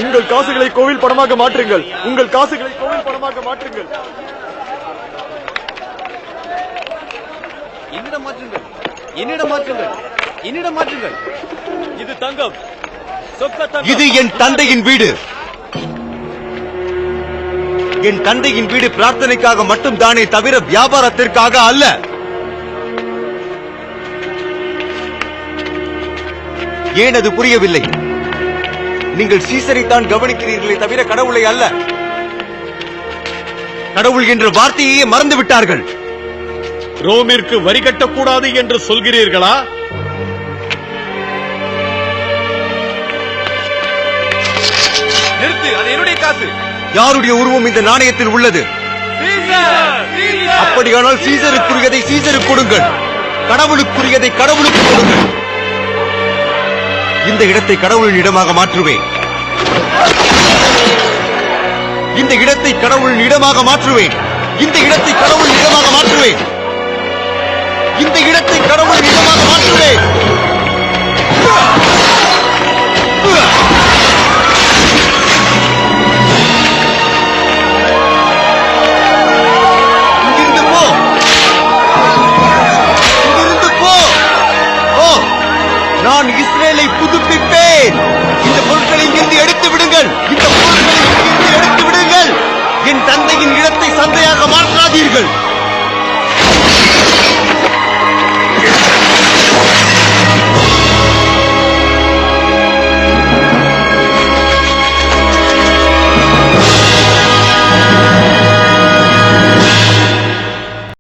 உங்கள் காசுகளை கோவில் பணமாக மாற்றுங்கள். உங்கள் காசுகளை கோவில் பணமாக மாற்றுங்கள். என்னிடம் மாற்றுங்கள், என்னிடம் மாற்றுங்கள், என்னிடம் மாற்றுங்கள். இது தங்கம், சொக்க தங்கம். இது என் தந்தையின் வீடு. என் தந்தையின் வீடு பிரார்த்தனைக்காக மட்டும் தானே தவிர வியாபாரத்திற்காக அல்ல. ஏன் அது புரியவில்லை? நீங்கள் சீசரைத்தான் கவனிக்கிறீர்களே தவிர கடவுளை அல்ல. கடவுள் என்ற வார்த்தையே மறந்து விட்டார்கள். ரோமிற்கு வரி கட்டக்கூடாது என்று சொல்கிறீர்களா? நிறுத்து, அது என்னுடைய காசு. யாருடைய உருவம் இந்த நாணயத்தில் உள்ளது? அப்படியானால் சீசருக்குரியதை சீசருக்கு கொடுங்கள், கடவுளுக்குரியதை கடவுளுக்கு கொடுங்கள். இந்த இடத்தை கடவுளின் இடமாக மாற்றுவேன். இந்த இடத்தை கடவுளின் இடமாக மாற்றுவேன். இந்த இடத்தை கடவுளின் இடமாக மாற்றுவேன். இந்த இடத்தை கடவுளின் இடமாக மாற்றுவேன். இங்கிருந்து போ, இங்கிருந்து போ. ஓ, நான் இஸ்ரேலை புதுப்பிப்பேன். இந்த பொருட்களை இங்கிருந்து எடுத்து விடுங்கள். இந்த பொருட்களை இங்கிருந்து எடுத்து விடுங்கள். என் தந்தையின் இடத்தை சந்தையாக மாற்றாதீர்கள்.